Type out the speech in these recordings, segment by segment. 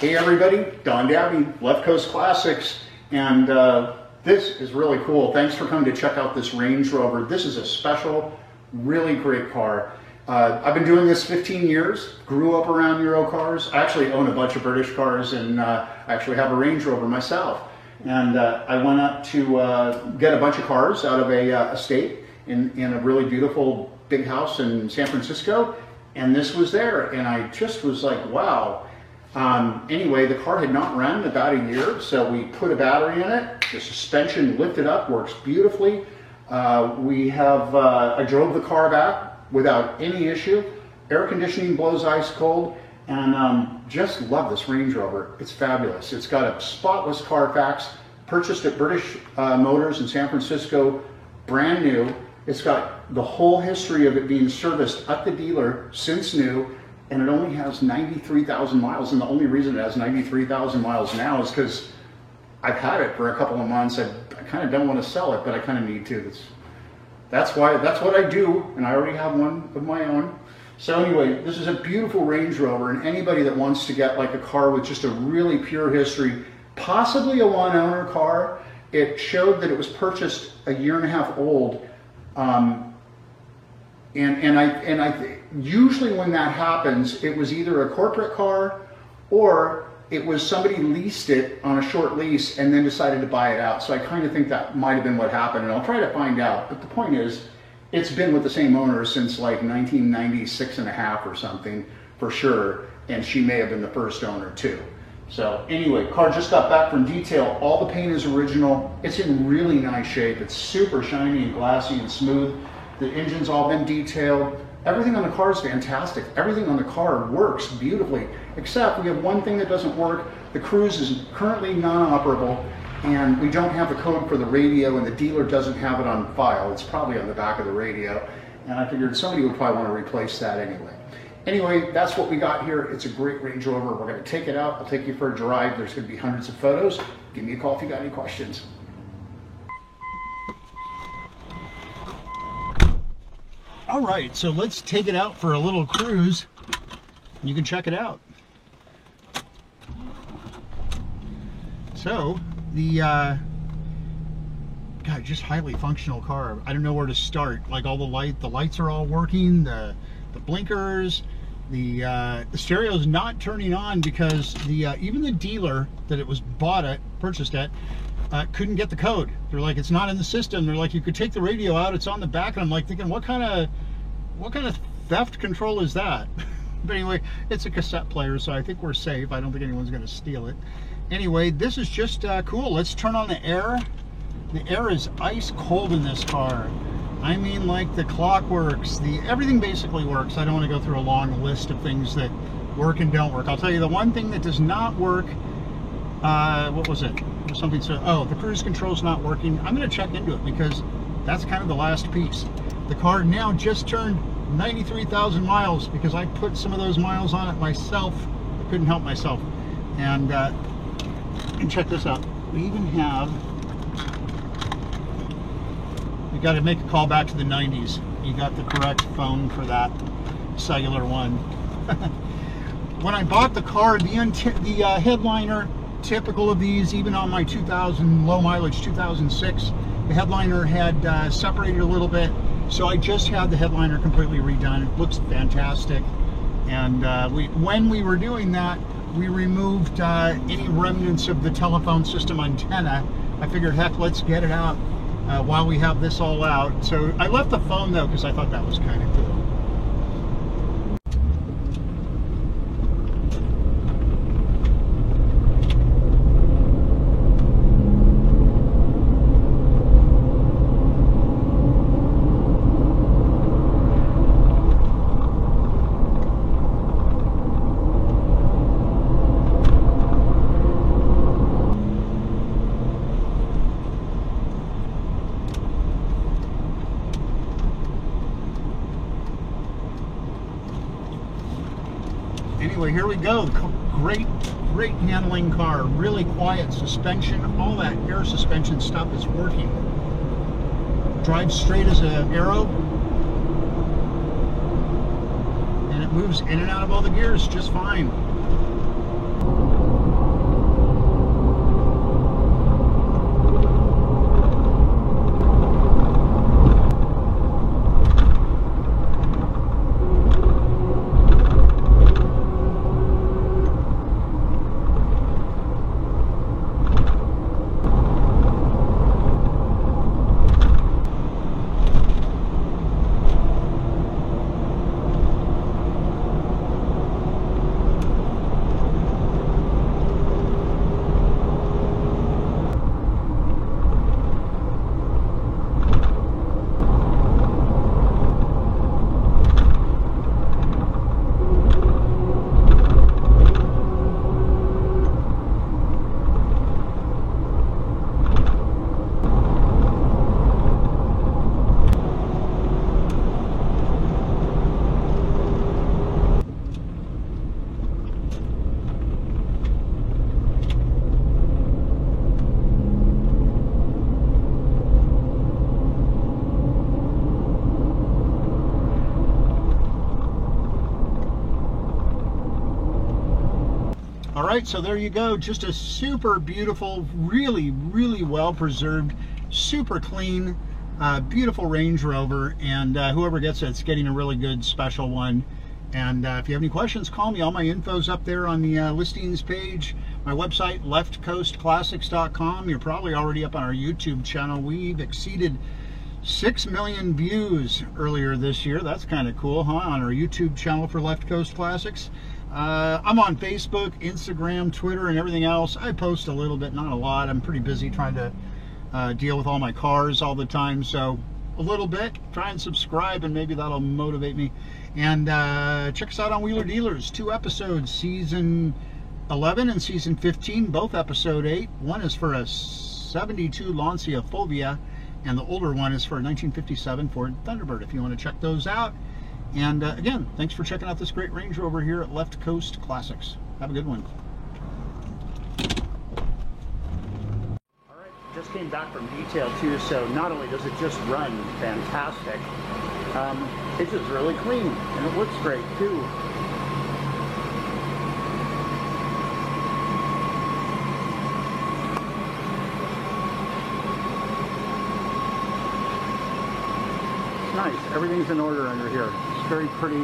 Hey everybody, Don Dabney, Left Coast Classics, and this is really cool. Thanks for coming to check out this Range Rover. This is a special, really great car. I've been doing this 15 years, grew up around Euro cars. I actually own a bunch of British cars, and I actually have a Range Rover myself. And I went up to get a bunch of cars out of a estate in a really beautiful big house in San Francisco, and this was there, and I just was like, wow. Anyway, the car had not run about a year, so we put a battery in it. The suspension lifted up, works beautifully. I drove the car back without any issue. Air conditioning blows ice cold, and just love this Range Rover. It's fabulous. It's got a spotless Carfax, purchased at British Motors in San Francisco, brand new. It's got the whole history of it being serviced at the dealer since new. And it only has 93,000 miles, and the only reason it has 93,000 miles now is because I've had it for a couple of months. I kind of don't want to sell it, but I kind of need to. That's what I do, and I already have one of my own. So anyway, this is a beautiful Range Rover, and anybody that wants to get like a car with just a really pure history, possibly a one-owner car. It showed that it was purchased a year and a half old. Usually when that happens, it was either a corporate car or it was somebody leased it on a short lease and then decided to buy it out. So I kind of think that might have been what happened, and I'll try to find out. But the point is, it's been with the same owner since like 1996 and a half or something for sure, and she may have been the first owner too. So anyway, car just got back from detail. All the paint is original. It's in really nice shape. It's super shiny and glassy and smooth. The engine's all been detailed. Everything on the car is fantastic. Everything on the car works beautifully, except we have one thing that doesn't work. The Cruise is currently non-operable, and we don't have the code for the radio, and the dealer doesn't have it on file. It's probably on the back of the radio, and I figured somebody would probably want to replace that anyway. Anyway, that's what we got here. It's a great Range Rover. We're going to take it out. I'll take you for a drive. There's going to be hundreds of photos. Give me a call if you got any questions. All right, so let's take it out for a little cruise. You can check it out. So, God, just highly functional car. I don't know where to start. Like the lights are all working, the blinkers, the stereo is not turning on because even the dealer that it was purchased at, couldn't get the code. They're like, it's not in the system. They're like, you could take the radio out, it's on the back. And I'm like thinking, what kind of theft control is that? But anyway, it's a cassette player, so I think we're safe. I don't think anyone's going to steal it. Anyway, this is just cool. Let's turn on the air. The air is ice cold in this car. I mean, like the clock works. Everything basically works. I don't want to go through a long list of things that work and don't work. I'll tell you the one thing that does not work. What was it? Something so. Oh, the cruise control's not working. I'm going to check into it because that's kind of the last piece. The car now just turned 93,000 miles because I put some of those miles on it myself. I couldn't help myself. And check this out. We even have. We got to make a call back to the 90s. You got the correct phone for that cellular one. When I bought the car, the headliner. Typical of these, even on my 2000 low mileage 2006, the headliner had separated a little bit, so I just had the headliner completely redone. It looks fantastic, and when we were doing that, we removed any remnants of the telephone system antenna. I figured, heck, let's get it out while we have this all out. So I left the phone though because I thought that was kind of cool. Anyway, here we go. Great handling car. Really quiet suspension. All that air suspension stuff is working. Drives straight as an arrow. And it moves in and out of all the gears just fine. right, so there you go. Just a super beautiful, really, really well preserved, super clean, beautiful Range Rover. And whoever gets it's getting a really good special one. And if you have any questions, call me. All my info's up there on the listings page. My website, leftcoastclassics.com. You're probably already up on our YouTube channel. We've exceeded 6 million views earlier this year. That's kind of cool, huh? On our YouTube channel for Left Coast Classics. I'm on Facebook, Instagram, Twitter, and everything else. I post a little bit, not a lot. I'm pretty busy trying to deal with all my cars all the time, so a little bit. Try and subscribe, and maybe that'll motivate me. And check us out on Wheeler Dealers. 2 episodes, season 11 and season 15, both episode 8. One is for a 72 Lancia Fulvia, and the older one is for a 1957 Ford Thunderbird, if you want to check those out. And again, thanks for checking out this great Range Rover here at Left Coast Classics. Have a good one. All right, just came back from detail too, so not only does it just run fantastic, it's just really clean, and it looks great too. Nice. Everything's in order under here. It's a very pretty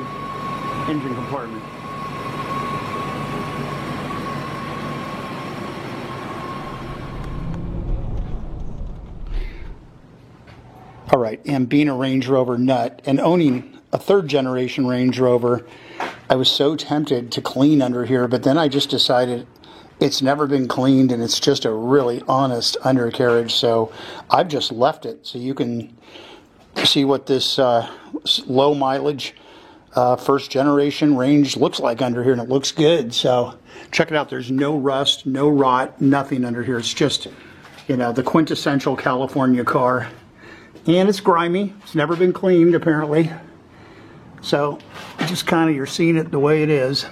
engine compartment. All right, and being a Range Rover nut and owning a 3rd generation Range Rover, I was so tempted to clean under here, but then I just decided it's never been cleaned and it's just a really honest undercarriage, so I've just left it so you can see what this low mileage 1st generation Range looks like under here, and it looks good. So check it out. There's no rust, no rot, nothing under here. It's just, you know, the quintessential California car. And it's grimy. It's never been cleaned apparently. So just kind of, you're seeing it the way it is.